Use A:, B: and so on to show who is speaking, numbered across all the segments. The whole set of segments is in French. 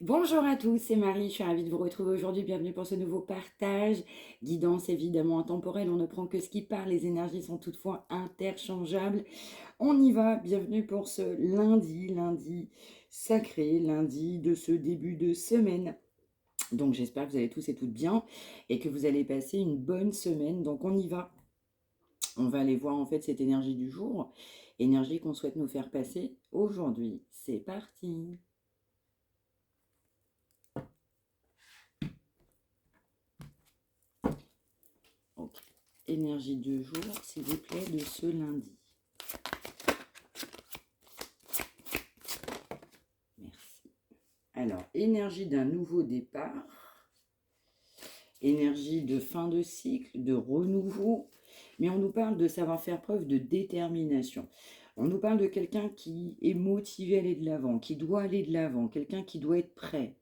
A: Bonjour à tous, c'est Marie, je suis ravie de vous retrouver aujourd'hui. Bienvenue pour ce nouveau partage. Guidance évidemment intemporelle, on ne prend que ce qui part, les énergies sont toutefois interchangeables. On y va, bienvenue pour ce lundi sacré, lundi de ce début de semaine. Donc j'espère que vous allez tous et toutes bien et que vous allez passer une bonne semaine. Donc on y va. On va aller voir en fait cette énergie du jour, énergie qu'on souhaite nous faire passer aujourd'hui. C'est parti. Ok. Énergie du jour, s'il vous plaît, de ce lundi. Merci. Alors, énergie d'un nouveau départ, énergie de fin de cycle, de renouveau, mais on nous parle de savoir faire preuve de détermination. On nous parle de quelqu'un qui est motivé à aller de l'avant, qui doit aller de l'avant, quelqu'un qui doit être prêt,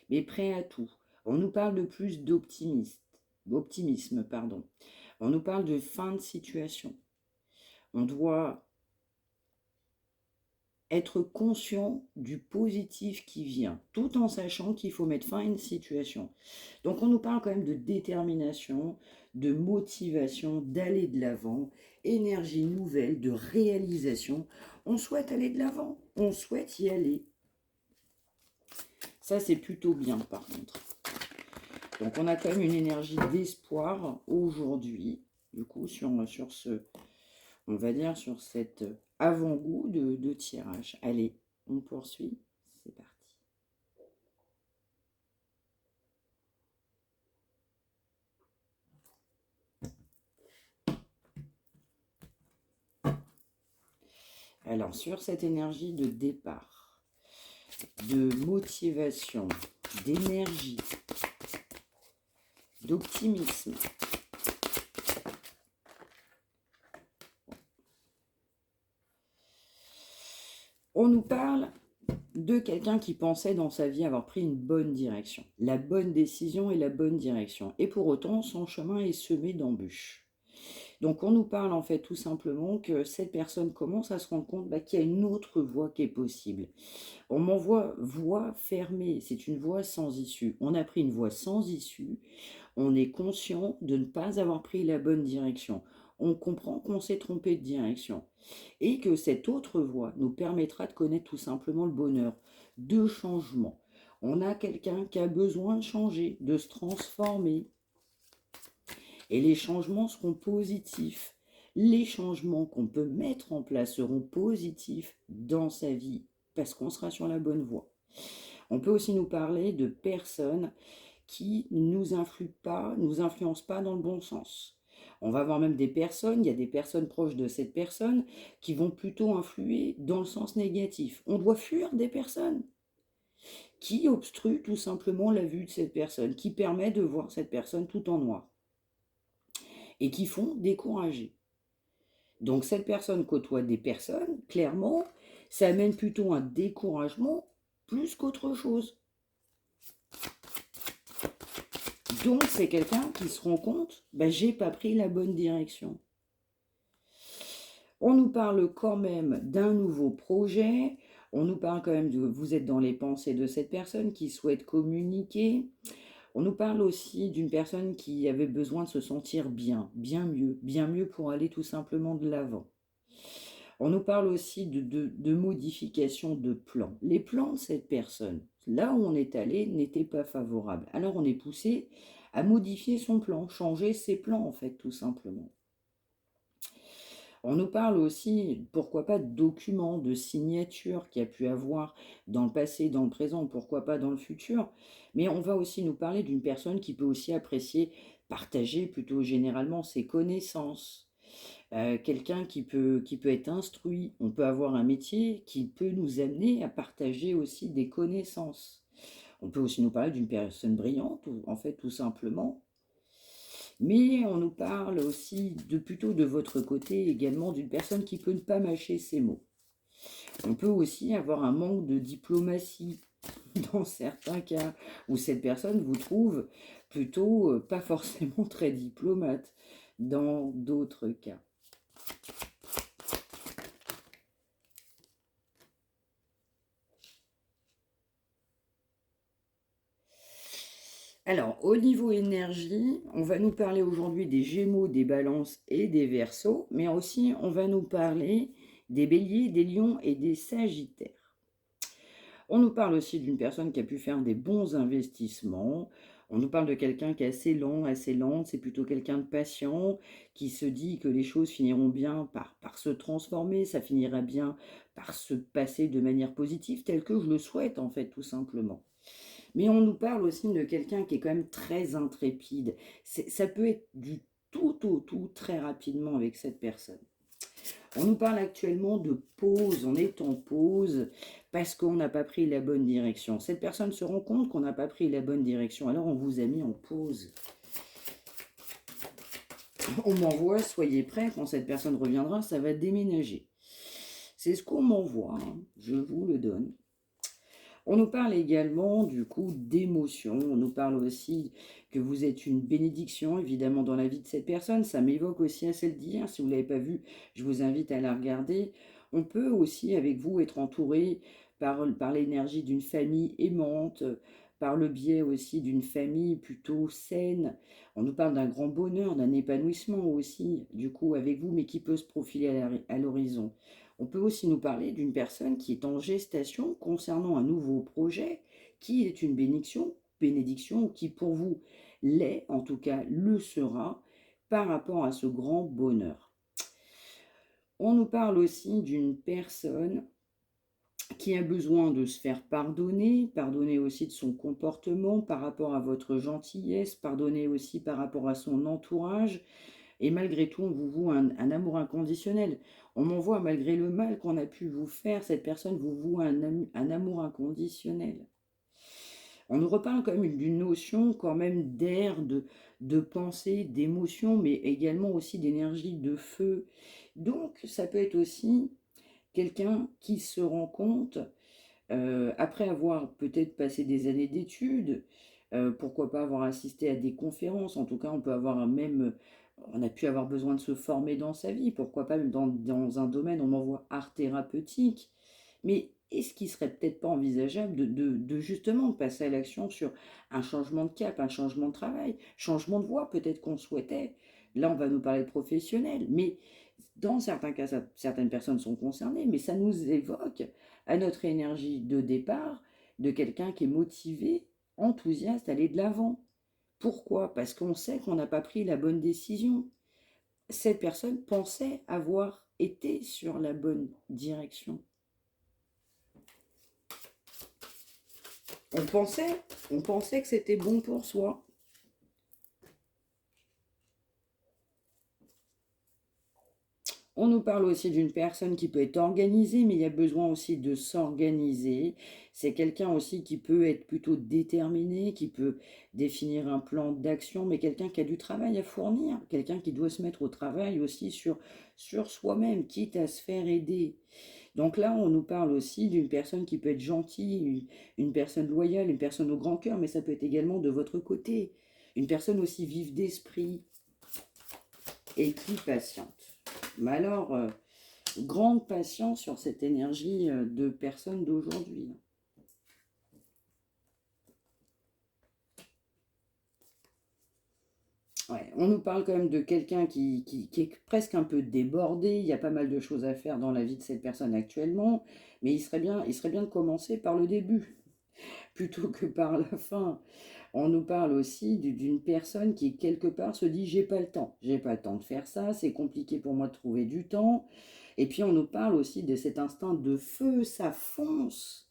A: mais prêt à tout. On nous parle de plus d'optimisme, pardon. On nous parle de fin de situation. On doit être conscient du positif qui vient, tout en sachant qu'il faut mettre fin à une situation. Donc on nous parle quand même de détermination, de motivation, d'aller de l'avant, énergie nouvelle, de réalisation. On souhaite aller de l'avant, on souhaite y aller. Ça c'est plutôt bien par contre. Donc on a quand même une énergie d'espoir aujourd'hui, du coup sur ce, on va dire sur cet avant-goût de tirage. Allez, on poursuit, c'est parti. Alors sur cette énergie de départ, de motivation, d'énergie, d'optimisme, on nous parle de quelqu'un qui pensait dans sa vie avoir pris une bonne direction, la bonne décision et la bonne direction. Et pour autant, son chemin est semé d'embûches. Donc on nous parle en fait tout simplement que cette personne commence à se rendre compte qu'il y a une autre voie qui est possible. On m'envoie voie fermée, c'est une voie sans issue. On a pris une voie sans issue, on est conscient de ne pas avoir pris la bonne direction. On comprend qu'on s'est trompé de direction et que cette autre voie nous permettra de connaître tout simplement le bonheur, de changement. On a quelqu'un qui a besoin de changer, de se transformer. Et les changements seront positifs. Les changements qu'on peut mettre en place seront positifs dans sa vie parce qu'on sera sur la bonne voie. On peut aussi nous parler de personnes qui nous influencent pas dans le bon sens. On va voir même des personnes, il y a des personnes proches de cette personne qui vont plutôt influer dans le sens négatif. On doit fuir des personnes qui obstruent tout simplement la vue de cette personne, qui permet de voir cette personne tout en noir et qui font décourager. Donc cette personne côtoie des personnes, clairement, ça amène plutôt un découragement plus qu'autre chose. Donc c'est quelqu'un qui se rend compte, j'ai pas pris la bonne direction. On nous parle quand même d'un nouveau projet, on nous parle quand même de vous êtes dans les pensées de cette personne qui souhaite communiquer. On nous parle aussi d'une personne qui avait besoin de se sentir bien mieux pour aller tout simplement de l'avant. On nous parle aussi de modification de plans. Les plans de cette personne, là où on est allé, n'étaient pas favorables. Alors on est poussé à modifier son plan, changer ses plans en fait, tout simplement. On nous parle aussi, pourquoi pas, de documents, de signatures qu'il y a pu avoir dans le passé, dans le présent, pourquoi pas dans le futur. Mais on va aussi nous parler d'une personne qui peut aussi apprécier, partager plutôt généralement ses connaissances. Quelqu'un qui peut être instruit. On peut avoir un métier qui peut nous amener à partager aussi des connaissances. On peut aussi nous parler d'une personne brillante, en fait, tout simplement. Mais on nous parle aussi plutôt de votre côté également d'une personne qui peut ne pas mâcher ses mots. On peut aussi avoir un manque de diplomatie dans certains cas, où cette personne vous trouve plutôt pas forcément très diplomate dans d'autres cas. Alors, au niveau énergie, on va nous parler aujourd'hui des Gémeaux, des Balances et des Verseaux, mais aussi on va nous parler des Béliers, des Lions et des Sagittaires. On nous parle aussi d'une personne qui a pu faire des bons investissements. On nous parle de quelqu'un qui est assez lent, assez lente. C'est plutôt quelqu'un de patient qui se dit que les choses finiront bien par se transformer. Ça finira bien par se passer de manière positive, telle que je le souhaite en fait, tout simplement. Mais on nous parle aussi de quelqu'un qui est quand même très intrépide. Ça peut être du tout au tout très rapidement avec cette personne. On nous parle actuellement de pause, on est en pause parce qu'on n'a pas pris la bonne direction. Cette personne se rend compte qu'on n'a pas pris la bonne direction, alors on vous a mis en pause. On m'envoie, soyez prêts, quand cette personne reviendra, ça va déménager. C'est ce qu'on m'envoie, hein, je vous le donne. On nous parle également du coup d'émotion, on nous parle aussi que vous êtes une bénédiction évidemment dans la vie de cette personne, ça m'évoque aussi à celle d'hier, si vous ne l'avez pas vue, je vous invite à la regarder. On peut aussi avec vous être entouré par l'énergie d'une famille aimante, par le biais aussi d'une famille plutôt saine. On nous parle d'un grand bonheur, d'un épanouissement aussi du coup avec vous, mais qui peut se profiler à l'horizon. On peut aussi nous parler d'une personne qui est en gestation concernant un nouveau projet, qui est une bénédiction, ou qui pour vous l'est, en tout cas le sera, par rapport à ce grand bonheur. On nous parle aussi d'une personne qui a besoin de se faire pardonner, pardonner aussi de son comportement par rapport à votre gentillesse, pardonner aussi par rapport à son entourage, et malgré tout, on vous voue un amour inconditionnel. On m'envoie, malgré le mal qu'on a pu vous faire, cette personne vous voue un amour inconditionnel. On nous reparle quand même d'une notion quand même d'air, de pensée, d'émotion, mais également aussi d'énergie, de feu. Donc, ça peut être aussi quelqu'un qui se rend compte, après avoir peut-être passé des années d'études, pourquoi pas avoir assisté à des conférences, en tout cas on peut avoir même, on a pu avoir besoin de se former dans sa vie, pourquoi pas même dans un domaine, on m'envoie art thérapeutique, mais est-ce qu'il serait peut-être pas envisageable de justement passer à l'action sur un changement de cap, un changement de travail, changement de voie peut-être qu'on souhaitait. Là on va nous parler de professionnels, mais dans certains cas, certaines personnes sont concernées, mais ça nous évoque à notre énergie de départ de quelqu'un qui est motivé, enthousiaste, à aller de l'avant. Pourquoi? Parce qu'on sait qu'on n'a pas pris la bonne décision. Cette personne pensait avoir été sur la bonne direction. On pensait que c'était bon pour soi. On nous parle aussi d'une personne qui peut être organisée, mais il y a besoin aussi de s'organiser. C'est quelqu'un aussi qui peut être plutôt déterminé, qui peut définir un plan d'action, mais quelqu'un qui a du travail à fournir, quelqu'un qui doit se mettre au travail aussi sur soi-même, quitte à se faire aider. Donc là, on nous parle aussi d'une personne qui peut être gentille, une personne loyale, une personne au grand cœur, mais ça peut être également de votre côté. Une personne aussi vive d'esprit et qui patiente. Mais alors, grande patience sur cette énergie de personnes d'aujourd'hui. Ouais, on nous parle quand même de quelqu'un qui est presque un peu débordé. Il y a pas mal de choses à faire dans la vie de cette personne actuellement, mais il serait bien de commencer par le début plutôt que par la fin. On nous parle aussi d'une personne qui quelque part se dit j'ai pas le temps de faire ça, c'est compliqué pour moi de trouver du temps. Et puis on nous parle aussi de cet instinct de feu, ça fonce.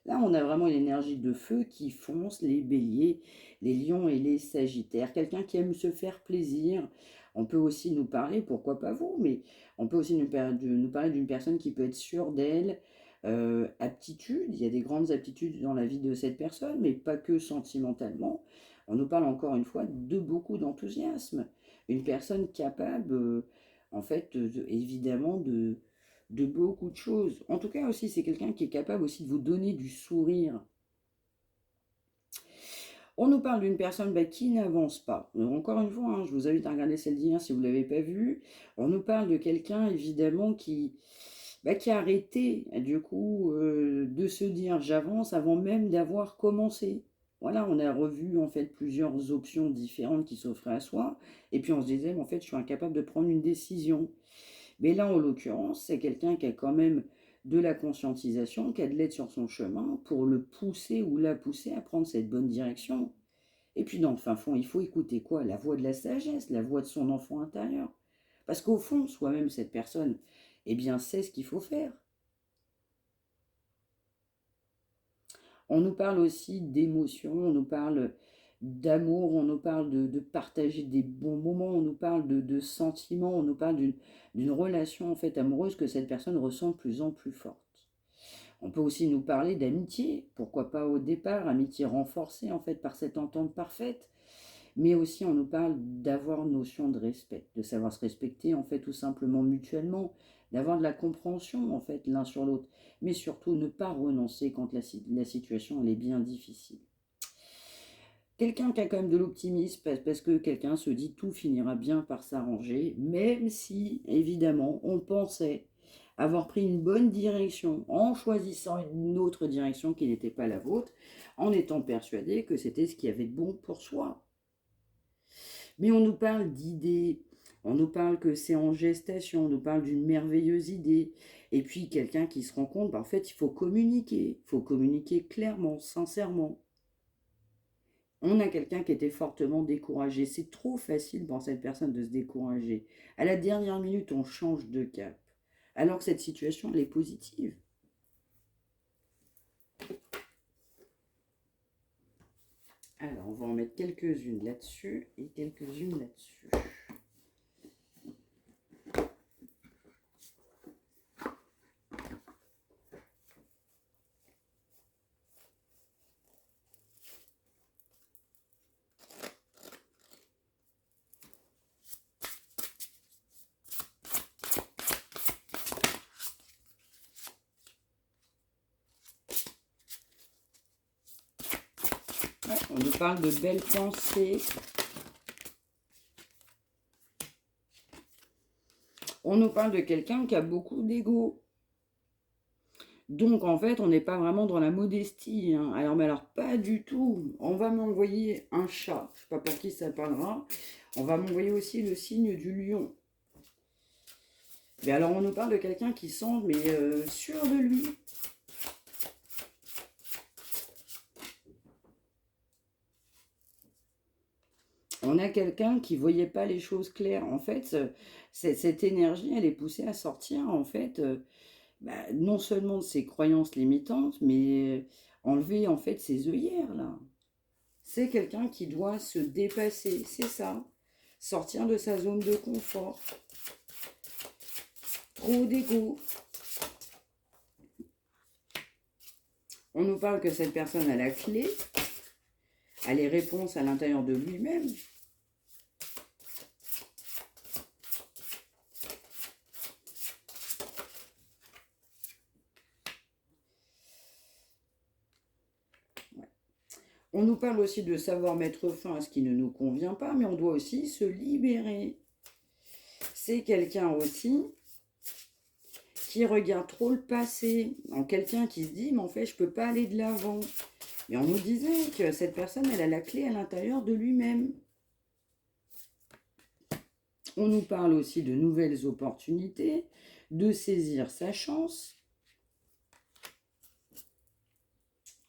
A: Là, on a vraiment une énergie de feu qui fonce, les béliers, les lions et les sagittaires. Quelqu'un qui aime se faire plaisir. On peut aussi nous parler, pourquoi pas vous, mais on peut aussi nous parler d'une personne qui peut être sûre d'elle. Aptitude, il y a des grandes aptitudes dans la vie de cette personne, mais pas que sentimentalement. On nous parle encore une fois de beaucoup d'enthousiasme. Une personne capable, en fait, évidemment, de beaucoup de choses. En tout cas aussi, c'est quelqu'un qui est capable aussi de vous donner du sourire. On nous parle d'une personne qui n'avance pas. Encore une fois, hein, je vous invite à regarder celle d'hier si vous ne l'avez pas vue. On nous parle de quelqu'un, évidemment, qui a arrêté, du coup, de se dire j'avance avant même d'avoir commencé. Voilà, on a revu en fait plusieurs options différentes qui s'offraient à soi, et puis on se disait, mais en fait, je suis incapable de prendre une décision. Mais là, en l'occurrence, c'est quelqu'un qui a quand même de la conscientisation, qui a de l'aide sur son chemin pour le pousser ou la pousser à prendre cette bonne direction. Et puis dans le fin fond, il faut écouter quoi? La voix de la sagesse, la voix de son enfant intérieur. Parce qu'au fond, soi-même, cette personne, eh bien, sait ce qu'il faut faire. On nous parle aussi d'émotions, on nous parle d'amour, on nous parle de partager des bons moments, on nous parle de sentiments, on nous parle d'une relation en fait amoureuse que cette personne ressent de plus en plus forte. On peut aussi nous parler d'amitié, pourquoi pas au départ, amitié renforcée en fait par cette entente parfaite, mais aussi on nous parle d'avoir notion de respect, de savoir se respecter en fait tout simplement mutuellement, d'avoir de la compréhension en fait l'un sur l'autre, mais surtout ne pas renoncer quand la situation elle est bien difficile. Quelqu'un qui a quand même de l'optimisme parce que quelqu'un se dit tout finira bien par s'arranger, même si évidemment on pensait avoir pris une bonne direction en choisissant une autre direction qui n'était pas la vôtre, en étant persuadé que c'était ce qui avait de bon pour soi. Mais on nous parle d'idées, on nous parle que c'est en gestation, on nous parle d'une merveilleuse idée. Et puis quelqu'un qui se rend compte, en fait, il faut communiquer clairement, sincèrement. On a quelqu'un qui était fortement découragé. C'est trop facile pour cette personne de se décourager. À la dernière minute, on change de cap. Alors que cette situation, elle est positive. Alors, on va en mettre quelques-unes là-dessus et quelques-unes là-dessus. Ouais, on nous parle de belles pensées. On nous parle de quelqu'un qui a beaucoup d'ego. Donc, en fait, on n'est pas vraiment dans la modestie, hein. Alors, pas du tout. On va m'envoyer un chat. Je ne sais pas pour qui ça parlera. On va m'envoyer aussi le signe du lion. Mais alors, on nous parle de quelqu'un qui semble sûr de lui. On a quelqu'un qui ne voyait pas les choses claires. En fait, cette énergie, elle est poussée à sortir, en fait, non seulement de ses croyances limitantes, mais enlever, en fait, ses œillères, là. C'est quelqu'un qui doit se dépasser, c'est ça. Sortir de sa zone de confort. Trop d'ego. On nous parle que cette personne a la clé, a les réponses à l'intérieur de lui-même. On nous parle aussi de savoir mettre fin à ce qui ne nous convient pas, mais on doit aussi se libérer. C'est quelqu'un aussi qui regarde trop le passé, en quelqu'un qui se dit, mais en fait, je ne peux pas aller de l'avant. Mais on nous disait que cette personne, elle a la clé à l'intérieur de lui-même. On nous parle aussi de nouvelles opportunités, de saisir sa chance,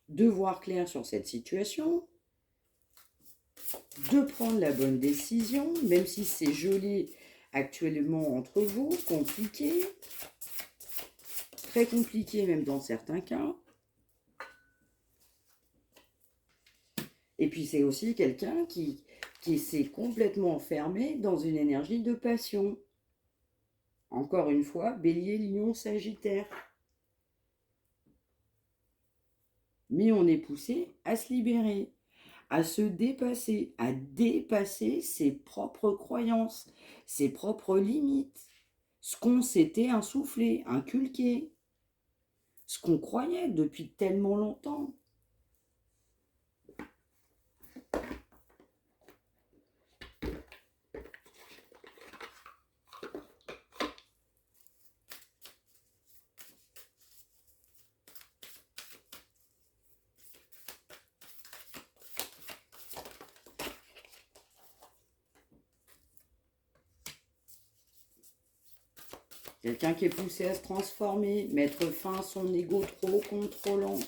A: de voir clair sur cette situation, de prendre la bonne décision, même si c'est gelé actuellement entre vous, compliqué, très compliqué même dans certains cas. Et puis c'est aussi quelqu'un qui s'est complètement enfermé dans une énergie de passion. Encore une fois, Bélier, Lion, Sagittaire. Mais on est poussé à se libérer, à se dépasser, à dépasser ses propres croyances, ses propres limites, ce qu'on s'était insufflé, inculqué, ce qu'on croyait depuis tellement longtemps. Quelqu'un qui est poussé à se transformer, mettre fin à son ego trop contrôlant.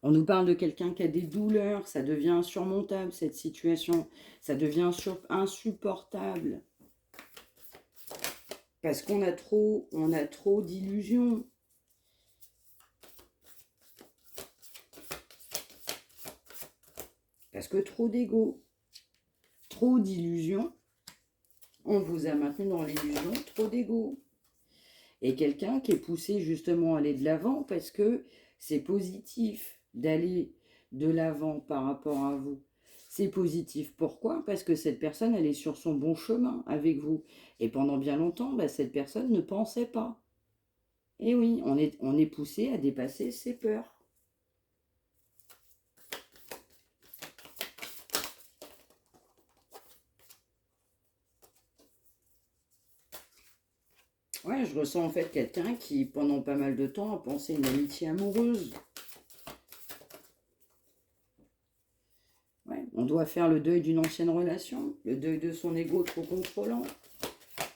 A: On nous parle de quelqu'un qui a des douleurs, ça devient insurmontable cette situation, ça devient insupportable. Parce qu'on a trop d'illusions. Parce que trop d'ego, trop d'illusions, on vous a maintenu dans l'illusion, trop d'ego. Et quelqu'un qui est poussé justement à aller de l'avant parce que c'est positif d'aller de l'avant par rapport à vous. C'est positif. Pourquoi? Parce que cette personne, elle est sur son bon chemin avec vous. Et pendant bien longtemps, cette personne ne pensait pas. Et oui, on est poussé à dépasser ses peurs. Ouais, je ressens en fait quelqu'un qui, pendant pas mal de temps, a pensé une amitié amoureuse. Ouais, on doit faire le deuil d'une ancienne relation, le deuil de son ego trop contrôlant,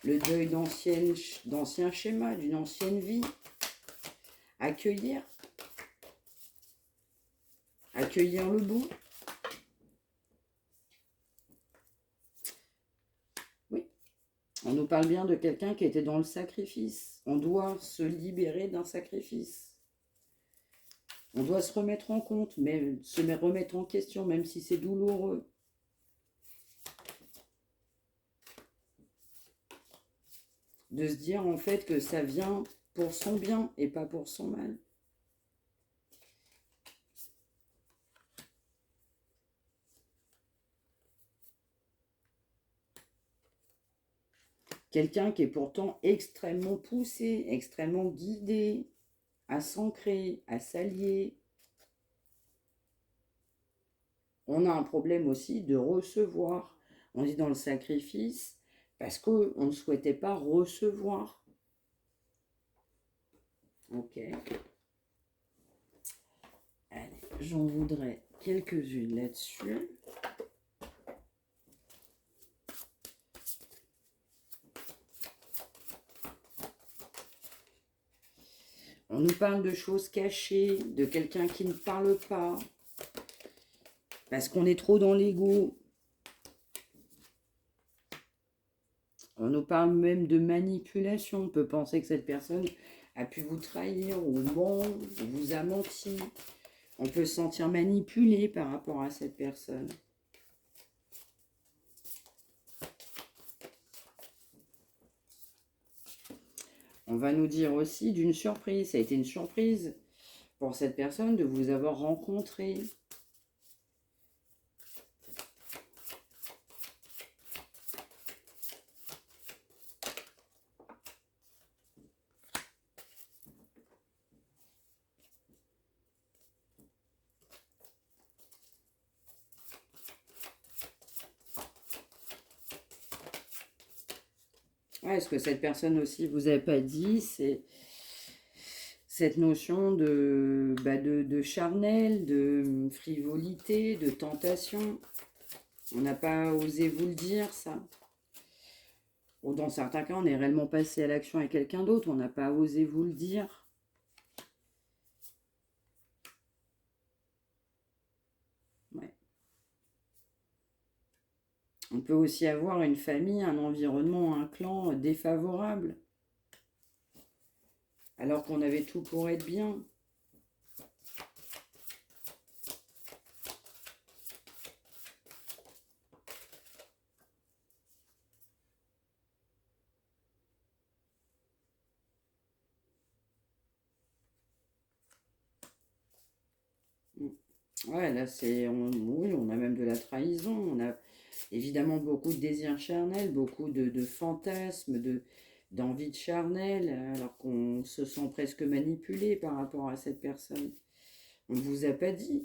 A: le deuil d'anciens schémas, d'une ancienne vie. Accueillir le bon. Oui, on nous parle bien de quelqu'un qui était dans le sacrifice. On doit se libérer d'un sacrifice. On doit se remettre en compte, mais se remettre en question, même si c'est douloureux. De se dire en fait que ça vient pour son bien et pas pour son mal. Quelqu'un qui est pourtant extrêmement poussé, extrêmement guidé, à s'ancrer, à s'allier. On a un problème aussi de recevoir. On dit dans le sacrifice, parce qu'on ne souhaitait pas recevoir. Ok. Allez, j'en voudrais quelques-unes là-dessus. On nous parle de choses cachées, de quelqu'un qui ne parle pas, parce qu'on est trop dans l'ego. On nous parle même de manipulation. On peut penser que cette personne a pu vous trahir ou vous a menti. On peut se sentir manipulé par rapport à cette personne. On va nous dire aussi d'une surprise. Ça a été une surprise pour cette personne de vous avoir rencontré. Ouais, ce que cette personne aussi vous a pas dit, c'est cette notion de charnel, de frivolité, de tentation. On n'a pas osé vous le dire, ça. Ou dans certains cas, on est réellement passé à l'action avec quelqu'un d'autre, on n'a pas osé vous le dire. Ouais. On peut aussi avoir une famille, un environnement, un clan défavorable. Alors qu'on avait tout pour être bien. Ouais, là, oui, on a même de la trahison. On a évidemment beaucoup de désirs charnels, beaucoup de fantasmes, d'envie de charnel, alors qu'on se sent presque manipulé par rapport à cette personne. On ne vous a pas dit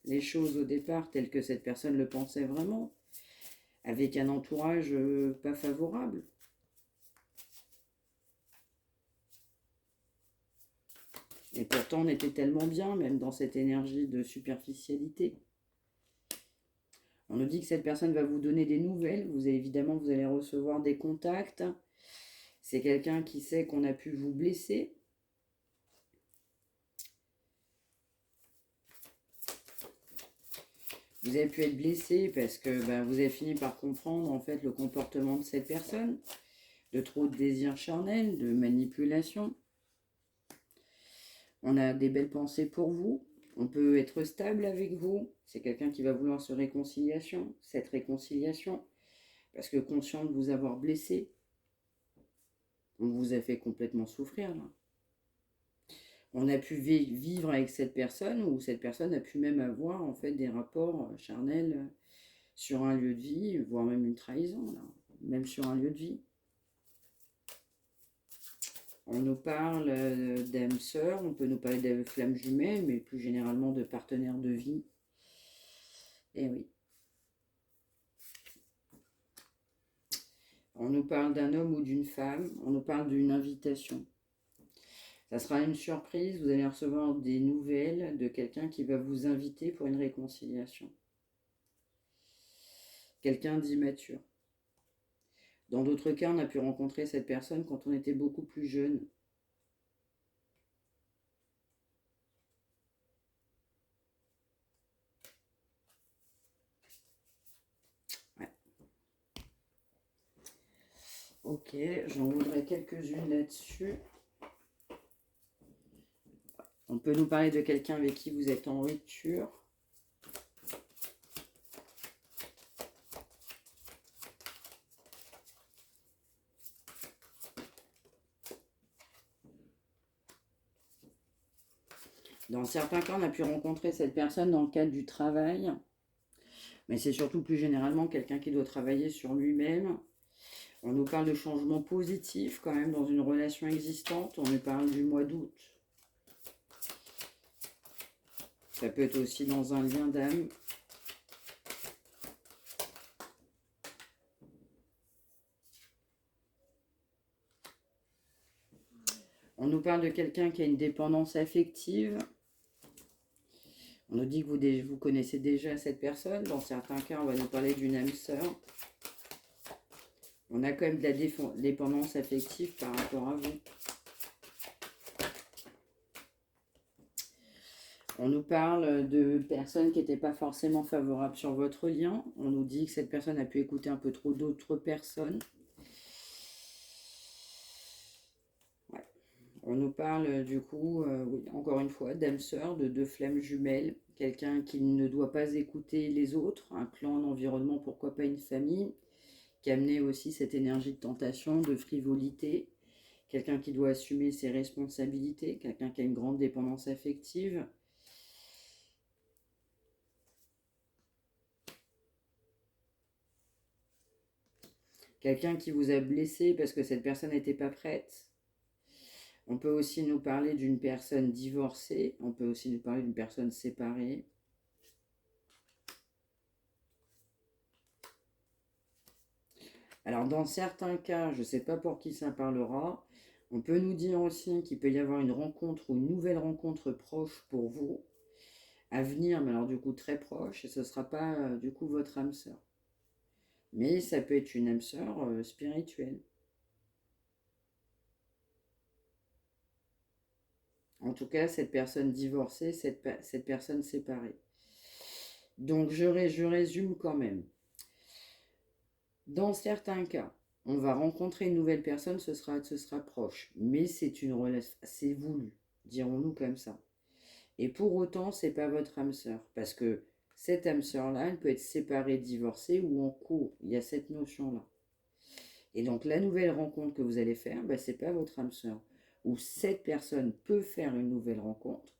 A: les choses au départ telles que cette personne le pensait vraiment, avec un entourage pas favorable. Et pourtant, on était tellement bien, même dans cette énergie de superficialité. On nous dit que cette personne va vous donner des nouvelles. Évidemment, vous allez recevoir des contacts. C'est quelqu'un qui sait qu'on a pu vous blesser. Vous avez pu être blessé parce que vous avez fini par comprendre en fait le comportement de cette personne, de trop de désir charnel, de manipulation. On a des belles pensées pour vous. On peut être stable avec vous. C'est quelqu'un qui va vouloir cette réconciliation, parce que conscient de vous avoir blessé, on vous a fait complètement souffrir là. On a pu vivre avec cette personne, ou cette personne a pu même avoir en fait des rapports charnels sur un lieu de vie, voire même une trahison, là, même sur un lieu de vie. On nous parle d'âme sœur, on peut nous parler de flammes jumelles, mais plus généralement de partenaires de vie. Et oui. On nous parle d'un homme ou d'une femme, on nous parle d'une invitation. Ça sera une surprise, vous allez recevoir des nouvelles de quelqu'un qui va vous inviter pour une réconciliation. Quelqu'un d'immature. Dans d'autres cas, on a pu rencontrer cette personne quand on était beaucoup plus jeune. Ouais. Ok, j'en voudrais quelques-unes là-dessus. On peut nous parler de quelqu'un avec qui vous êtes en rupture. Dans certains cas, on a pu rencontrer cette personne dans le cadre du travail. Mais c'est surtout plus généralement quelqu'un qui doit travailler sur lui-même. On nous parle de changements positifs quand même dans une relation existante. On nous parle du mois d'août. Ça peut être aussi dans un lien d'âme. On nous parle de quelqu'un qui a une dépendance affective. On nous dit que vous connaissez déjà cette personne. Dans certains cas, on va nous parler d'une âme sœur. On a quand même de la dépendance affective par rapport à vous. On nous parle de personnes qui n'étaient pas forcément favorables sur votre lien. On nous dit que cette personne a pu écouter un peu trop d'autres personnes. Ouais. On nous parle du coup, oui, encore une fois, d'âme sœur, de deux flammes jumelles. Quelqu'un qui ne doit pas écouter les autres, un clan, un environnement, pourquoi pas une famille, qui a amené aussi cette énergie de tentation, de frivolité. Quelqu'un qui doit assumer ses responsabilités, quelqu'un qui a une grande dépendance affective. Quelqu'un qui vous a blessé parce que cette personne n'était pas prête. On peut aussi nous parler d'une personne divorcée. On peut aussi nous parler d'une personne séparée. Alors, dans certains cas, je ne sais pas pour qui ça parlera, on peut nous dire aussi qu'il peut y avoir une rencontre ou une nouvelle rencontre proche pour vous, à venir, mais alors du coup très proche, et ce ne sera pas du coup votre âme sœur. Mais ça peut être une âme sœur spirituelle. En tout cas, cette personne divorcée, cette personne séparée. Donc, je résume quand même. Dans certains cas, on va rencontrer une nouvelle personne, ce sera proche. Mais c'est une relation, c'est voulu, dirons-nous comme ça. Et pour autant, c'est pas votre âme sœur. Parce que cette âme sœur-là, elle peut être séparée, divorcée ou en cours. Il y a cette notion-là. Et donc, la nouvelle rencontre que vous allez faire, c'est pas votre âme sœur. Ou cette personne peut faire une nouvelle rencontre.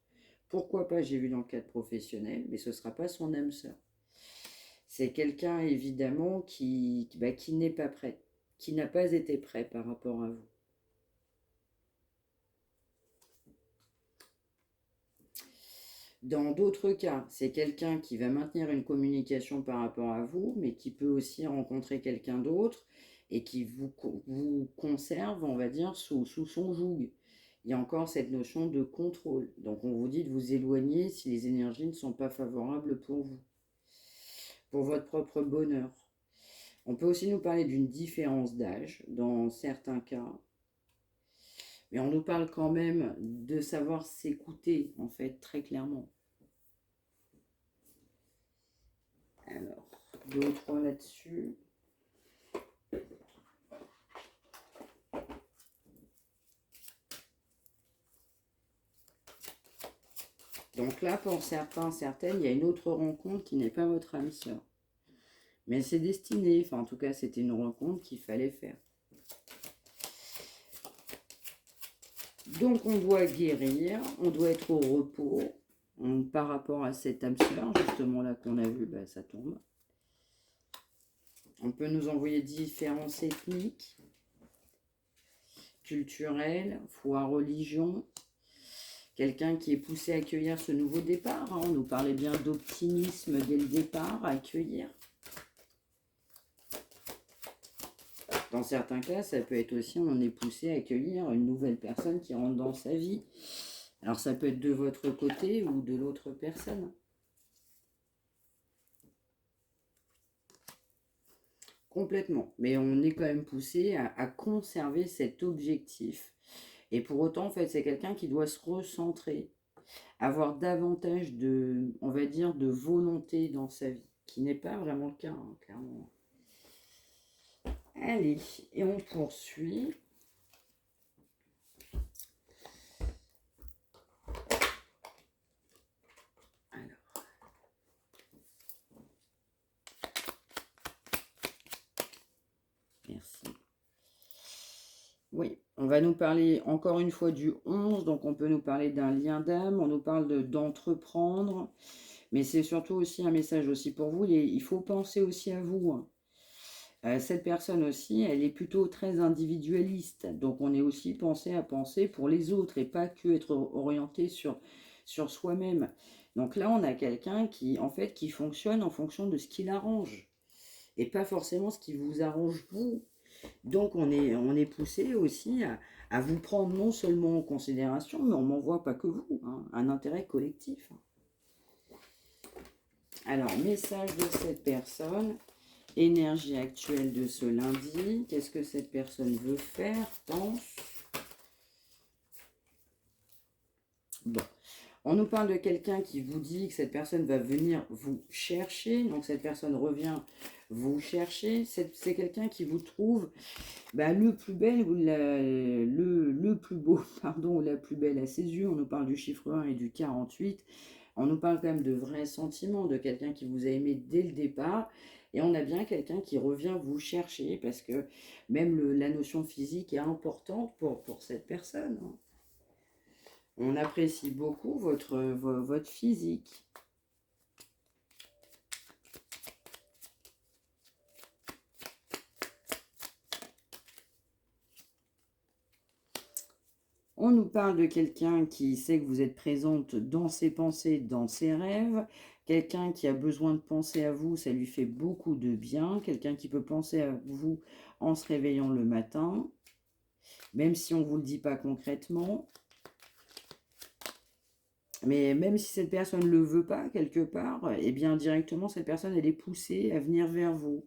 A: Pourquoi pas, j'ai vu dans le cadre professionnel, mais ce ne sera pas son âme sœur. C'est quelqu'un, évidemment, qui n'est pas prêt, qui n'a pas été prêt par rapport à vous. Dans d'autres cas, c'est quelqu'un qui va maintenir une communication par rapport à vous, mais qui peut aussi rencontrer quelqu'un d'autre et qui vous conserve, on va dire, sous son joug. Il y a encore cette notion de contrôle. Donc on vous dit de vous éloigner si les énergies ne sont pas favorables pour vous, pour votre propre bonheur. On peut aussi nous parler d'une différence d'âge, dans certains cas. Mais on nous parle quand même de savoir s'écouter, en fait, très clairement. Alors, 2 ou 3 là-dessus. Donc là, pour certains, certaines, il y a une autre rencontre qui n'est pas votre âme sœur. Mais c'est destiné, enfin en tout cas, c'était une rencontre qu'il fallait faire. Donc on doit guérir, on doit être au repos. Par rapport à cette âme sœur, justement là qu'on a vu, bah, ça tombe. On peut nous envoyer différences ethniques, culturelles, foi, religion. Quelqu'un qui est poussé à accueillir ce nouveau départ. On nous parlait bien d'optimisme dès le départ, à accueillir. Dans certains cas, ça peut être aussi, on est poussé à accueillir une nouvelle personne qui rentre dans sa vie. Alors ça peut être de votre côté ou de l'autre personne. Complètement. Mais on est quand même poussé à conserver cet objectif. Et pour autant, en fait, c'est quelqu'un qui doit se recentrer, avoir davantage de, on va dire, de volonté dans sa vie, qui n'est pas vraiment le cas, hein, clairement. Allez, et on poursuit. Alors. Merci. Oui, on va nous parler encore une fois du 11, donc on peut nous parler d'un lien d'âme, on nous parle d'entreprendre, mais c'est surtout aussi un message aussi pour vous, il faut penser aussi à vous, hein. Cette personne aussi, elle est plutôt très individualiste. Donc on est aussi pensé à penser pour les autres et pas que être orienté sur soi-même. Donc là, on a quelqu'un qui, en fait, qui fonctionne en fonction de ce qui l'arrange et pas forcément ce qui vous arrange vous. Donc on est poussé aussi à vous prendre non seulement en considération, mais on m'envoie pas que vous, hein, un intérêt collectif. Alors, message de cette personne. Énergie actuelle de ce lundi. Qu'est-ce que cette personne veut faire, pense? Bon. On nous parle de quelqu'un qui vous dit que cette personne va venir vous chercher. Donc, cette personne revient vous chercher. C'est quelqu'un qui vous trouve le plus bel ou le plus beau, pardon, ou la plus belle à ses yeux. On nous parle du chiffre 1 et du 48. On nous parle quand même de vrais sentiments, de quelqu'un qui vous a aimé dès le départ. Et on a bien quelqu'un qui revient vous chercher parce que même la notion physique est importante pour cette personne, hein. On apprécie beaucoup votre physique. On nous parle de quelqu'un qui sait que vous êtes présente dans ses pensées, dans ses rêves. Quelqu'un qui a besoin de penser à vous, ça lui fait beaucoup de bien. Quelqu'un qui peut penser à vous en se réveillant le matin, même si on ne vous le dit pas concrètement. Mais même si cette personne ne le veut pas, quelque part, eh bien, directement, cette personne, elle est poussée à venir vers vous.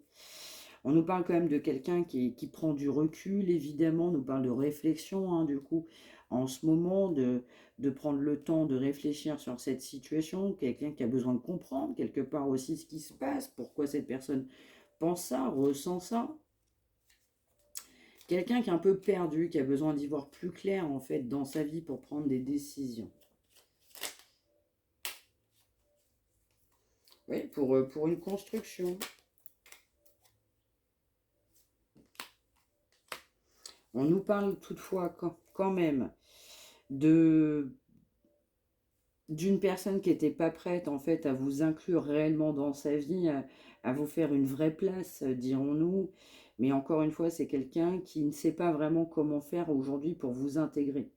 A: On nous parle quand même de quelqu'un qui prend du recul, évidemment. On nous parle de réflexion, hein, du coup, en ce moment, de prendre le temps de réfléchir sur cette situation. Quelqu'un qui a besoin de comprendre, quelque part aussi, ce qui se passe, pourquoi cette personne pense ça, ressent ça. Quelqu'un qui est un peu perdu, qui a besoin d'y voir plus clair, en fait, dans sa vie pour prendre des décisions. Oui, pour une construction. On nous parle toutefois quand même d'une personne qui n'était pas prête en fait à vous inclure réellement dans sa vie, à vous faire une vraie place, dirons-nous. Mais encore une fois, c'est quelqu'un qui ne sait pas vraiment comment faire aujourd'hui pour vous intégrer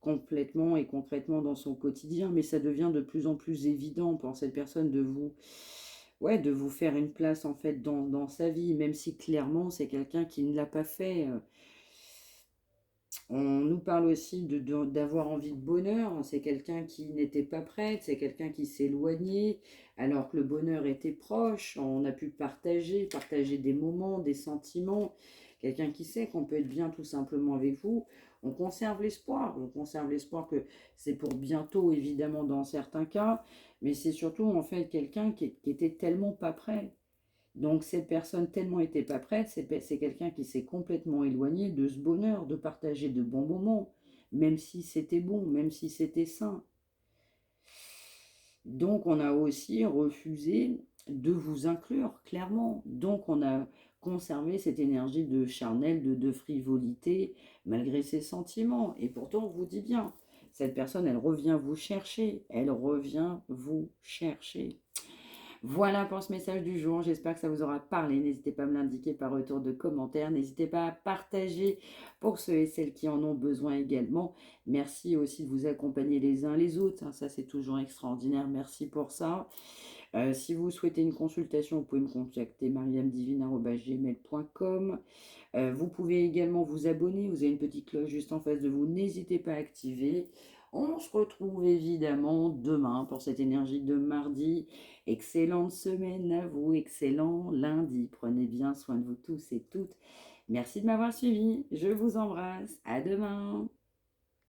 A: complètement et concrètement dans son quotidien. Mais ça devient de plus en plus évident pour cette personne de vous faire une place en fait dans sa vie, même si clairement c'est quelqu'un qui ne l'a pas fait. On nous parle aussi d'avoir envie de bonheur. C'est quelqu'un qui n'était pas prête, c'est quelqu'un qui s'éloignait alors que le bonheur était proche. On a pu partager des moments, des sentiments. quelqu'un qui sait qu'on peut être bien tout simplement avec vous. On conserve l'espoir que c'est pour bientôt, évidemment, dans certains cas, mais c'est surtout en fait quelqu'un qui était tellement pas prêt. Donc cette personne tellement était pas prête, c'est quelqu'un qui s'est complètement éloigné de ce bonheur, de partager de bons moments, même si c'était bon, même si c'était sain. Donc on a aussi refusé de vous inclure, clairement. Donc on a conservé cette énergie de charnel, de frivolité, malgré ses sentiments. Et pourtant, on vous dit bien, cette personne, elle revient vous chercher. Elle revient vous chercher. Voilà pour ce message du jour. J'espère que ça vous aura parlé. N'hésitez pas à me l'indiquer par retour de commentaire. N'hésitez pas à partager pour ceux et celles qui en ont besoin également. Merci aussi de vous accompagner les uns les autres. Ça, c'est toujours extraordinaire. Merci pour ça. Si vous souhaitez une consultation, vous pouvez me contacter mariamdivine@gmail.com. Vous pouvez également vous abonner. Vous avez une petite cloche juste en face de vous. N'hésitez pas à activer. On se retrouve évidemment demain pour cette énergie de mardi. Excellente semaine à vous, excellent lundi. Prenez bien soin de vous tous et toutes. Merci de m'avoir suivi. Je vous embrasse. À demain.